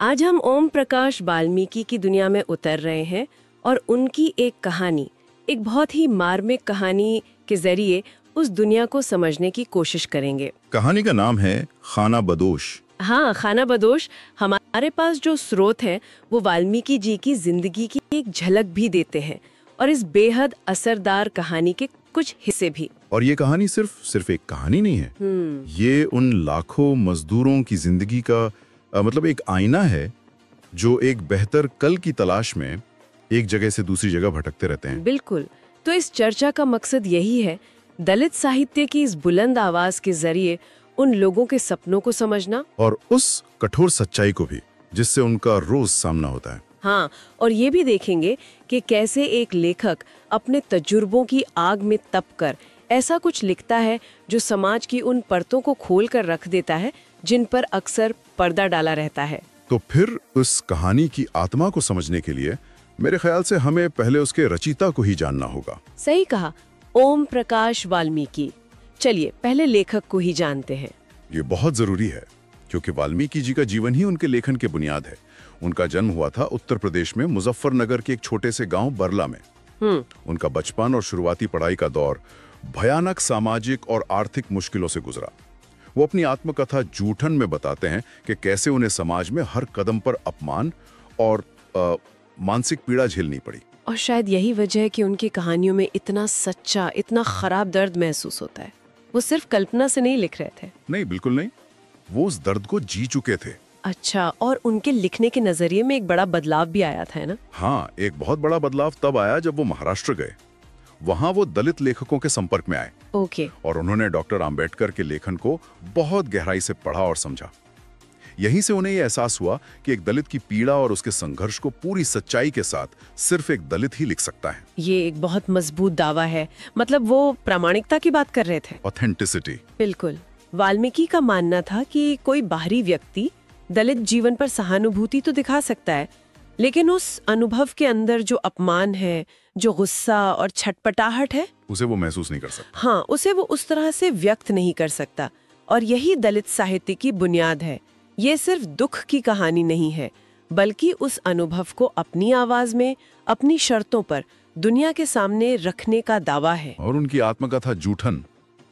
आज हम ओम प्रकाश वाल्मीकि की दुनिया में उतर रहे हैं और उनकी एक कहानी, एक बहुत ही मार्मिक कहानी के जरिए उस दुनिया को समझने की कोशिश करेंगे। कहानी का नाम है खाना बदोश। हाँ, खाना बदोश। हमारे पास जो स्रोत हैं वो वाल्मीकि जी की जिंदगी की एक झलक भी देते हैं और इस बेहद असरदार कहानी के कुछ हिस्से भी। और ये कहानी सिर्फ एक कहानी नहीं है, ये उन लाखों मजदूरों की जिंदगी का मतलब एक आईना है जो एक बेहतर कल की तलाश में एक जगह से दूसरी जगह भटकते रहते हैं। बिल्कुल। तो इस चर्चा का मकसद यही है, दलित साहित्य की इस बुलंद आवाज के जरिए उन लोगों के सपनों को समझना और उस कठोर सच्चाई को भी जिससे उनका रोज सामना होता है। हाँ, और ये भी देखेंगे कि कैसे एक लेखक अपने तजुर्बों की आग में तप कर ऐसा कुछ लिखता है जो समाज की उन परतों को खोल कर रख देता है जिन पर अक्सर पर्दा डाला रहता है। तो फिर उस कहानी की आत्मा को समझने के लिए मेरे ख्याल से हमें पहले उसके रचयिता को ही जानना होगा। सही कहा, ओम प्रकाश वाल्मीकि। चलिए पहले लेखक को ही जानते हैं। ये बहुत जरूरी है क्योंकि वाल्मीकि जी का जीवन ही उनके लेखन के बुनियाद है। उनका जन्म हुआ था उत्तर प्रदेश में मुजफ्फरनगर के एक छोटे से गांव बरला में। उनका बचपन और शुरुआती पढ़ाई का दौर भयानक सामाजिक और आर्थिक मुश्किलों से गुजरा। वो अपनी आत्मकथा जूठन में बताते हैं कि कैसे उन्हें समाज में हर कदम पर अपमान और मानसिक पीड़ा झेलनी पड़ी। और शायद यही वजह है कि उनकी कहानियों में इतना सच्चा, इतना खराब दर्द महसूस होता है। वो सिर्फ कल्पना से नहीं लिख रहे थे। नहीं, बिल्कुल नहीं, वो उस दर्द को जी चुके थे। अच्छा, और उनके लिखने के नजरिए में एक बड़ा बदलाव भी आया था, है ना? हाँ, एक बहुत बड़ा बदलाव तब आया जब वो महाराष्ट्र गए। वहां वो दलित लेखकों के संपर्क में आए। ओके। और उन्होंने डॉक्टर आम्बेडकर के लेखन को बहुत गहराई से पढ़ा और समझा। यहीं से उन्हें यह एहसास हुआ कि एक दलित की पीड़ा और उसके संघर्ष को पूरी सच्चाई के साथ सिर्फ एक दलित ही लिख सकता है। ये एक बहुत मजबूत दावा है। मतलब वो प्रामाणिकता की बात कर रहे थे। ऑथेंटिसिटी। बिल्कुल। वाल्मीकि का मानना था कि कोई बाहरी व्यक्ति दलित जीवन पर सहानुभूति तो दिखा सकता है, लेकिन उस अनुभव के अंदर जो अपमान है, जो गुस्सा और छटपटाहट है, उसे वो महसूस नहीं कर सकता। हाँ, उसे वो उस तरह से व्यक्त नहीं कर सकता। और यही दलित साहित्य की बुनियाद है। ये सिर्फ दुख की कहानी नहीं है, बल्कि उस अनुभव को अपनी आवाज में, अपनी शर्तों पर दुनिया के सामने रखने का दावा है। और उनकी आत्मकथा जूठन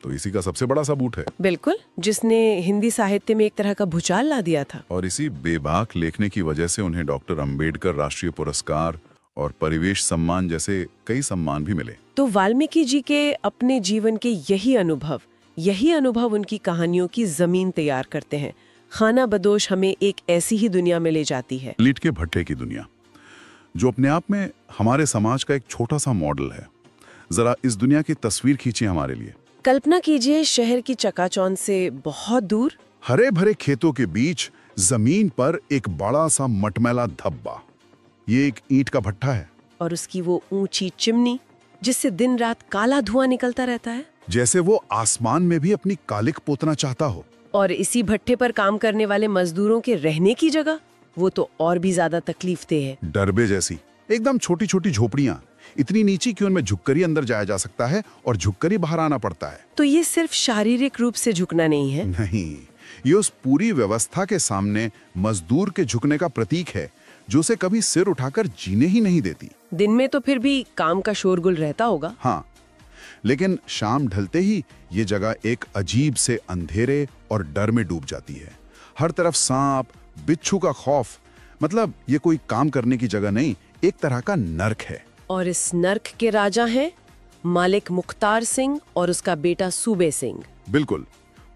तो इसी का सबसे बड़ा सबूत है। बिल्कुल, जिसने हिंदी साहित्य में एक तरह का भूचाल ला दिया था। और इसी बेबाक लेखने की वजह से उन्हें डॉक्टर अंबेडकर राष्ट्रीय पुरस्कार और परिवेश सम्मान जैसे कई सम्मान भी मिले। तो वाल्मीकि जी के अपने जीवन के यही अनुभव उनकी कहानियों की जमीन तैयार करते हैं। खाना बदोश हमें एक ऐसी ही दुनिया में ले जाती है, लीट के भट्टे की दुनिया, जो अपने आप में हमारे समाज का एक छोटा सा मॉडल है। जरा इस दुनिया की तस्वीर खींचिए हमारे लिए। कल्पना कीजिए, शहर की चकाचौंध से बहुत दूर हरे भरे खेतों के बीच जमीन पर एक बड़ा सा मटमैला धब्बा। ये एक ईंट का भट्टा है और उसकी वो ऊंची चिमनी जिससे दिन रात काला धुआं निकलता रहता है, जैसे वो आसमान में भी अपनी कालिक पोतना चाहता हो। और इसी भट्टे पर काम करने वाले मजदूरों के रहने की जगह वो तो और भी ज्यादा तकलीफदेह है। डरबे जैसी एकदम छोटी छोटी झोपड़ियां, इतनी नीची कि उनमें झुककर ही अंदर जाया जा सकता है और झुककर ही बाहर आना पड़ता है। तो ये सिर्फ शारीरिक रूप से झुकना नहीं है। नहीं, ये उस पूरी व्यवस्था के सामने मजदूर के झुकने का प्रतीक है जो उसे कभी सिर उठाकर जीने ही नहीं देती। दिन में तो फिर भी काम का शोरगुल रहता होगा। हाँ, लेकिन शाम ढलते ही ये जगह एक अजीब से अंधेरे और डर में डूब जाती है। हर तरफ सांप, बिच्छू का खौफ। मतलब ये कोई काम करने की जगह नहीं, एक तरह का नर्क है। और इस नर्क के राजा हैं मालिक मुख्तार सिंह और उसका बेटा सूबे सिंह। बिल्कुल,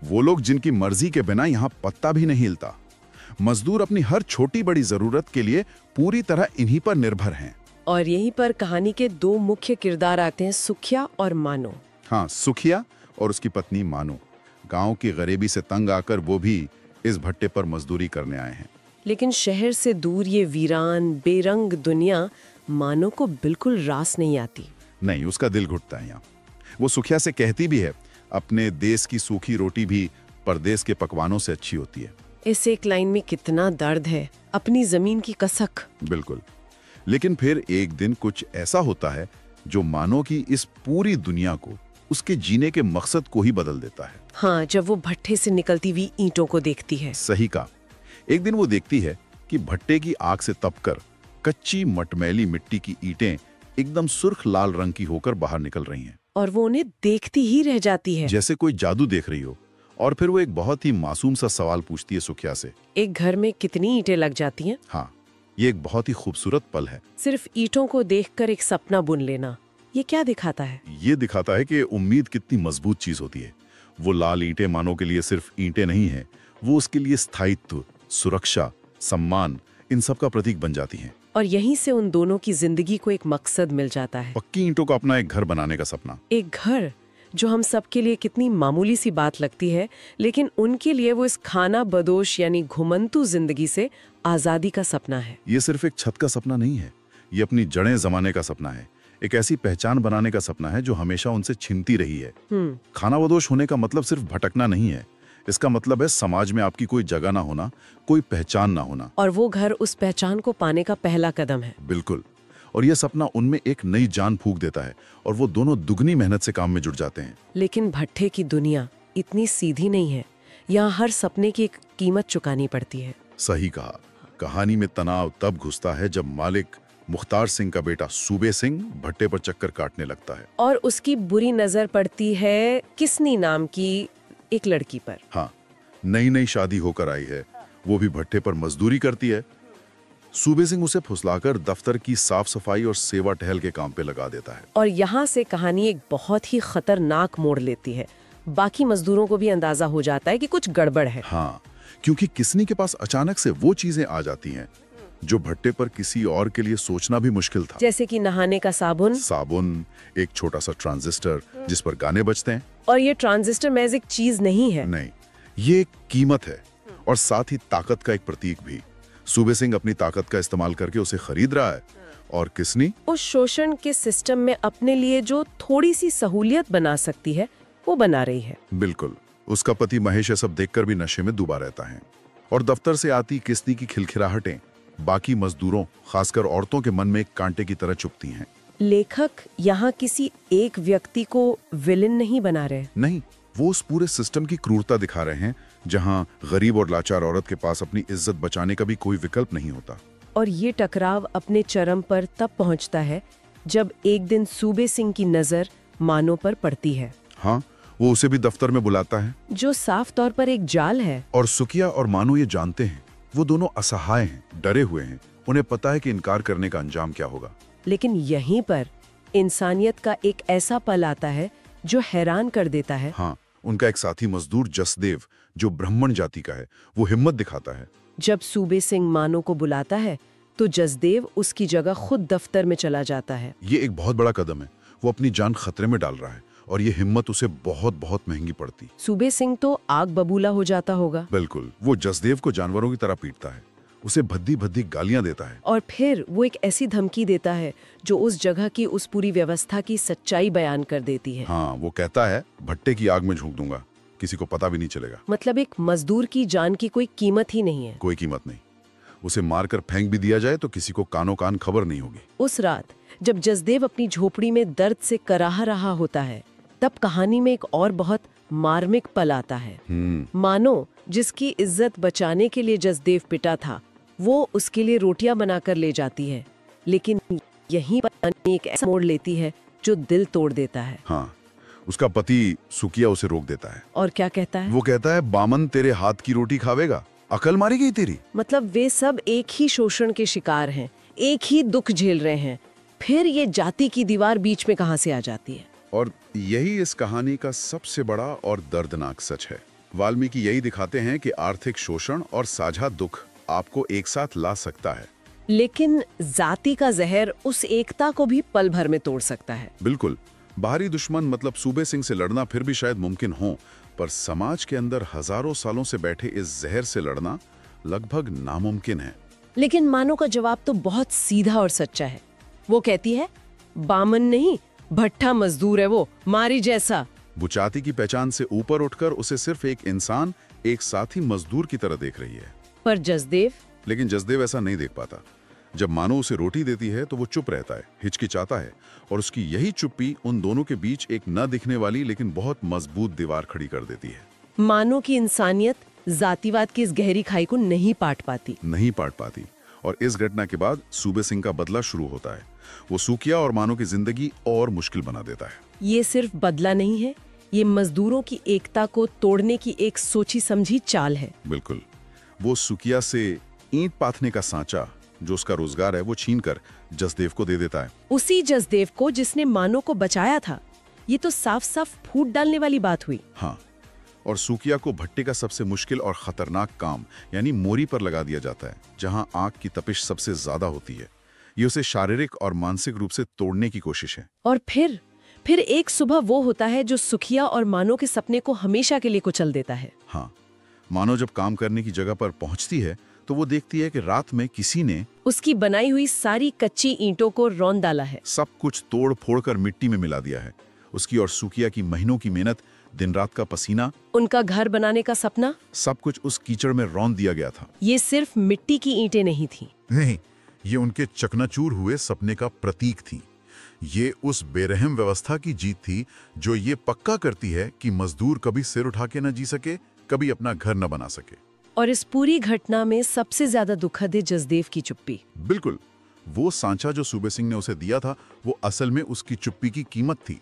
वो लोग जिनकी मर्जी के बिना यहाँ पत्ता भी नहीं हिलता। मजदूर अपनी हर छोटी बड़ी जरूरत के लिए पूरी तरह इन्हीं पर निर्भर हैं। और यहीं पर कहानी के दो मुख्य किरदार आते हैं, सुखिया और मानो। हाँ, सुखिया और उसकी पत्नी मानो गांव की गरीबी से तंग आकर वो भी इस भट्टे पर मजदूरी करने आए हैं। लेकिन शहर से दूर ये वीरान बेरंग दुनिया मानो को बिल्कुल रास नहीं आती। नहीं, उसका दिल घुटता है यहाँ। वो सुखिया से कहती भी है, अपने देश की सूखी रोटी भी परदेश के पकवानों से अच्छी होती है। इस एक लाइन में कितना दर्द है, अपनी जमीन की कसक। बिल्कुल, लेकिन फिर एक दिन कुछ ऐसा होता है जो मानो की इस पूरी दुनिया को, उसके जीने के मकसद को ही बदल देता है। हाँ, जब वो भट्टे से निकलती हुई ईंटों को देखती है। सही कहा। एक दिन वो देखती है कि भट्टे की आग से तपकर कच्ची मटमैली मिट्टी की ईंटें एकदम सुर्ख लाल रंग की होकर बाहर निकल रही हैं। और वो उन्हें देखती ही रह जाती है, जैसे कोई जादू देख रही हो। और फिर वो एक बहुत ही मासूम सा सवाल पूछती है सुखिया से। एक घर में कितनी ईंटें लग जाती हैं? हाँ, ये एक बहुत ही खूबसूरत पल है। सिर्फ ईंटों को देखकर एक सपना बुन लेना, ये क्या दिखाता है? ये दिखाता है कि उम्मीद कितनी मजबूत चीज होती है। वो लाल ईंटें मानो के लिए सिर्फ ईंटें नहीं है, वो उसके लिए स्थायित्व, सुरक्षा, सम्मान, इन सब का प्रतीक बन जाती हैं। और यहीं से उन दोनों की जिंदगी को एक मकसद मिल जाता है। पक्की ईंटों का अपना एक घर बनाने का सपना। एक घर जो हम सबके लिए कितनी मामूली सी बात लगती है, लेकिन उनके लिए वो इस खाना बदोश यानी घुमंतु जिंदगी से आजादी का सपना है। ये सिर्फ एक छत का सपना नहीं है, ये अपनी जड़ें जमाने का सपना है। एक ऐसी पहचान बनाने का सपना है जो हमेशा उनसे छिनती रही है। खाना बदोश होने का मतलब सिर्फ भटकना नहीं है, इसका मतलब है समाज में आपकी कोई जगह ना होना, कोई पहचान ना होना। और वो घर उस पहचान को पाने का पहला कदम है। बिल्कुल। और यह सपना उनमें एक नई जान फूंक देता है और वो दोनों दुगनी मेहनत से काम में जुट जाते हैं। लेकिन भट्टे की दुनिया इतनी सीधी नहीं है, यहाँ हर सपने की एक कीमत चुकानी पड़ती है। सही कहा। कहानी में तनाव तब घुसता है जब मालिक मुख्तार सिंह का बेटा सूबे सिंह भट्टे पर चक्कर काटने लगता है और उसकी बुरी नजर पड़ती है किसनी नाम की एक लड़की पर। हाँ, नई नई शादी होकर आई है, वो भी भट्टे पर मजदूरी करती है। सूबे सिंह उसे फुसलाकर दफ्तर की साफ सफाई और सेवा टहल के काम पे लगा देता है। और यहाँ से कहानी एक बहुत ही खतरनाक मोड़ लेती है। बाकी मजदूरों को भी अंदाजा हो जाता है कि कुछ गड़बड़ है। हाँ, क्योंकि किसनी के पास अचानक से वो चीजें आ जाती हैं जो भट्टे पर किसी और के लिए सोचना भी मुश्किल था। जैसे कि नहाने का साबुन, एक छोटा सा ट्रांजिस्टर जिस पर गाने बजते हैं। और ये ट्रांजिस्टर महज एक चीज नहीं है। नहीं, ये एक कीमत है और साथ ही ताकत का एक प्रतीक भी। सूबे सिंह अपनी ताकत का इस्तेमाल करके उसे खरीद रहा है और किसनी उस शोषण के सिस्टम में अपने लिए जो थोड़ी सी सहूलियत बना सकती है वो बना रही है। बिल्कुल। उसका पति महेश ये सब देखकर भी नशे में डूबा रहता है और दफ्तर से आती किसनी की खिलखिलाहटें बाकी मजदूरों, खासकर औरतों के मन में एक कांटे की तरह चुभती हैं। लेखक यहाँ किसी एक व्यक्ति को विलेन नहीं बना रहे। नहीं, वो उस पूरे सिस्टम की क्रूरता दिखा रहे हैं जहां गरीब और लाचार औरत के पास अपनी इज्जत बचाने का भी कोई विकल्प नहीं होता। और ये टकराव अपने चरम पर तब पहुंचता है जब एक दिन सूबे सिंह की नजर मानो पर पड़ती है। हाँ, वो उसे भी दफ्तर में बुलाता है, जो साफ तौर पर एक जाल है। और सुखिया और मानो ये जानते हैं, वो दोनों असहाय हैं, डरे हुए हैं। उन्हें पता है कि इनकार करने का अंजाम क्या होगा। लेकिन यहीं पर इंसानियत का एक ऐसा पल आता है जो हैरान कर देता है। हाँ, उनका एक साथी मजदूर जसदेव, जो ब्राह्मण जाति का है, वो हिम्मत दिखाता है। जब सूबे सिंह मानो को बुलाता है तो जसदेव उसकी जगह खुद दफ्तर में चला जाता है। ये एक बहुत बड़ा कदम है। वो अपनी जान खतरे में डाल रहा है और ये हिम्मत उसे बहुत बहुत महंगी पड़ती। सूबे सिंह तो आग बबूला हो जाता होगा। बिल्कुल। वो जसदेव को जानवरों की तरह पीटता है, उसे भद्दी भद्दी गालियां देता है और फिर वो एक ऐसी धमकी देता है जो उस जगह की उस पूरी व्यवस्था की सच्चाई बयान कर देती है। हाँ, वो कहता है भट्टे की आग में झोंक दूंगा, किसी को पता भी नहीं चलेगा। मतलब एक मजदूर की जान की कोई कीमत ही नहीं है। कोई कीमत नहीं। उसे मारकर फेंक भी दिया जाए तो किसी को कानो कान खबर नहीं होगी। उस रात जब जसदेव अपनी झोपड़ी में दर्द से कराह रहा होता है, तब कहानी में एक और बहुत मार्मिक पल आता है। मानो जिसकी इज्जत बचाने के लिए जसदेव पिटा था, वो उसके लिए रोटियां बनाकर ले जाती है। लेकिन यहीं पर कहानी एक ऐसा मोड़ लेती है जो दिल तोड़ देता है। हाँ, उसका पति सुखिया उसे रोक देता है। और क्या कहता है? वो कहता है, बामन तेरे हाथ की रोटी खावेगा, अकल मारी गई तेरी। मतलब वे सब एक ही शोषण के शिकार हैं, एक ही दुख झेल रहे हैं। फिर ये जाति की दीवार बीच में कहां से आ जाती है? और यही इस कहानी का सबसे बड़ा और दर्दनाक सच है। वाल्मीकि यही दिखाते हैं कि आर्थिक शोषण और साझा दुख आपको एक साथ ला सकता है, लेकिन जाति का जहर उस एकता को भी पल भर में तोड़ सकता है। बिल्कुल। बाहरी दुश्मन मतलब सूबे सिंह से लड़ना फिर भी शायद मुमकिन हो, पर समाज के अंदर हजारों सालों से बैठे इस जहर से लड़ना लगभग नामुमकिन है। लेकिन मानो का जवाब तो बहुत सीधा और सच्चा है। वो कहती है, बामन नहीं, भट्टा मजदूर है वो, मारी जैसा। बुचाती की पहचान से ऊपर उठकर उसे सिर्फ एक इंसान, एक साथी मजदूर की तरह देख रही है। पर जसदेव? लेकिन जसदेव ऐसा नहीं देख पाता। जब मानो उसे रोटी देती है तो वो चुप रहता है, हिचकिचाता है, और उसकी यही चुप्पी उन दोनों के बीच एक न दिखने वाली लेकिन बहुत मजबूत दीवार खड़ी कर देती है। मानो की इंसानियत जातिवाद की इस गहरी खाई को नहीं पाट पाती। और इस घटना के बाद सूबे सिंह का बदला शुरू होता है। वो सूकिया और मानो की जिंदगी और मुश्किल बना देता है। ये सिर्फ बदला नहीं है, ये मजदूरों की एकता को तोड़ने की एक सोची समझी चाल है। बिल्कुल। वो सूकिया से ईंट पाथने का सांचा, जो उसका रोजगार है, वो छीनकर जसदेव को दे देता है। उसी जसदेव को जिसने मानो को बचाया था। ये तो साफ साफ फूट डालने वाली बात हुई। हाँ, और सूकिया को भट्टे का सबसे मुश्किल और खतरनाक काम यानी मोरी पर लगा दिया जाता है, जहां आग की तपिश सबसे ज्यादा होती है। ये उसे शारीरिक और मानसिक रूप से तोड़ने की कोशिश है। और फिर एक सुबह वो होता है जो सुखिया और मानो के सपने को हमेशा के लिए कुचल देता है। हाँ, मानो जब काम करने की जगह पर पहुंचती है तो वो देखती है कि रात में किसी ने उसकी बनाई हुई सारी कच्ची ईंटों को रौंद डाला है। सब कुछ तोड़ फोड़ कर मिट्टी में मिला दिया है। उसकी और सूकिया की महीनों की मेहनत, दिन रात का पसीना, उनका घर बनाने का सपना, सब कुछ उस कीचड़ में रौंद दिया गया था। ये सिर्फ मिट्टी की ईंटें नहीं थी। नहीं, ये उनके चकनाचूर हुए सपने का प्रतीक थी। ये उस बेरहम व्यवस्था की जीत थी जो ये पक्का करती है कि मजदूर कभी सिर उठा के न जी सके, कभी अपना घर न बना सके। और इस पूरी घटना में सबसे ज्यादा दुखद है जसदेव की चुप्पी। बिल्कुल। वो सांचा जो सूबे सिंह ने उसे दिया था, वो असल में उसकी चुप्पी की कीमत थी।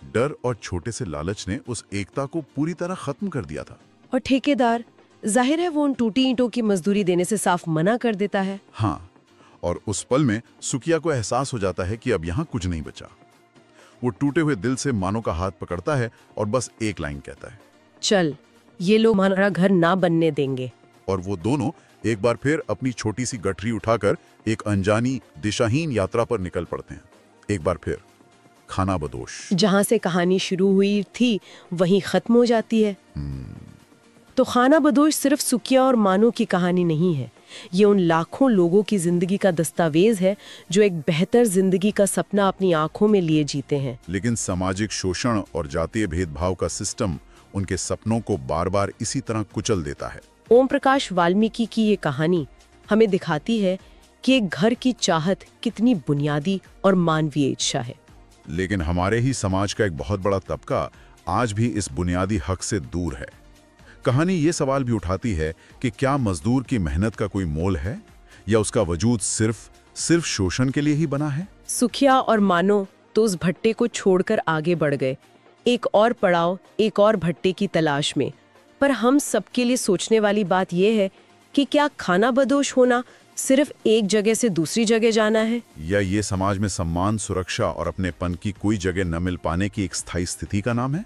डर और छोटे से लालच ने उस एकता को पूरी तरह खत्म कर दिया था। और ठेकेदार, जाहिर है वो उन टूटी ईंटों की मजदूरी देने से साफ मना कर देता है। हाँ, और उस पल में सुकिया को एहसास हो जाता है कि अब यहाँ कुछ नहीं बचा। वो टूटे हुए दिल से मानो का हाथ पकड़ता है और बस एक लाइन कहता है, चल, ये लोग हमारा घर ना बनने देंगे। और वो दोनों एक बार फिर अपनी छोटी सी गठरी उठाकर एक अनजानी दिशाहीन यात्रा पर निकल पड़ते हैं। एक बार फिर खाना बदोश। जहां से कहानी शुरू हुई थी वहीं खत्म हो जाती है। तो खाना बदोश सिर्फ सुकिया और मानो की कहानी नहीं है। ये उन लाखों लोगों की जिंदगी का दस्तावेज है जो एक बेहतर जिंदगी का सपना अपनी आंखों में लिए जीते हैं। लेकिन सामाजिक शोषण और जातीय भेदभाव का सिस्टम उनके सपनों को बार बार इसी तरह कुचल देता है। ओम प्रकाश वाल्मीकि की ये कहानी हमें दिखाती है कि एक घर की चाहत कितनी बुनियादी और मानवीय इच्छा है। लेकिन हमारे ही समाज का एक बहुत बड़ा तबका आज भी इस बुनियादी हक से दूर है। कहानी ये सवाल भी उठाती है कि क्या मजदूर की मेहनत का कोई मोल है, या उसका वजूद सिर्फ शोषण के लिए ही बना है। सुखिया और मानो तो उस भट्टे को छोड़कर आगे बढ़ गए, एक और पड़ाव, एक और भट्टे की तलाश में। पर हम सबके लिए सोचने वाली बात यह है कि क्या खाना बदोश होना सिर्फ एक जगह से दूसरी जगह जाना है, या ये समाज में सम्मान, सुरक्षा और अपनेपन की कोई जगह न मिल पाने की एक स्थायी स्थिति का नाम है।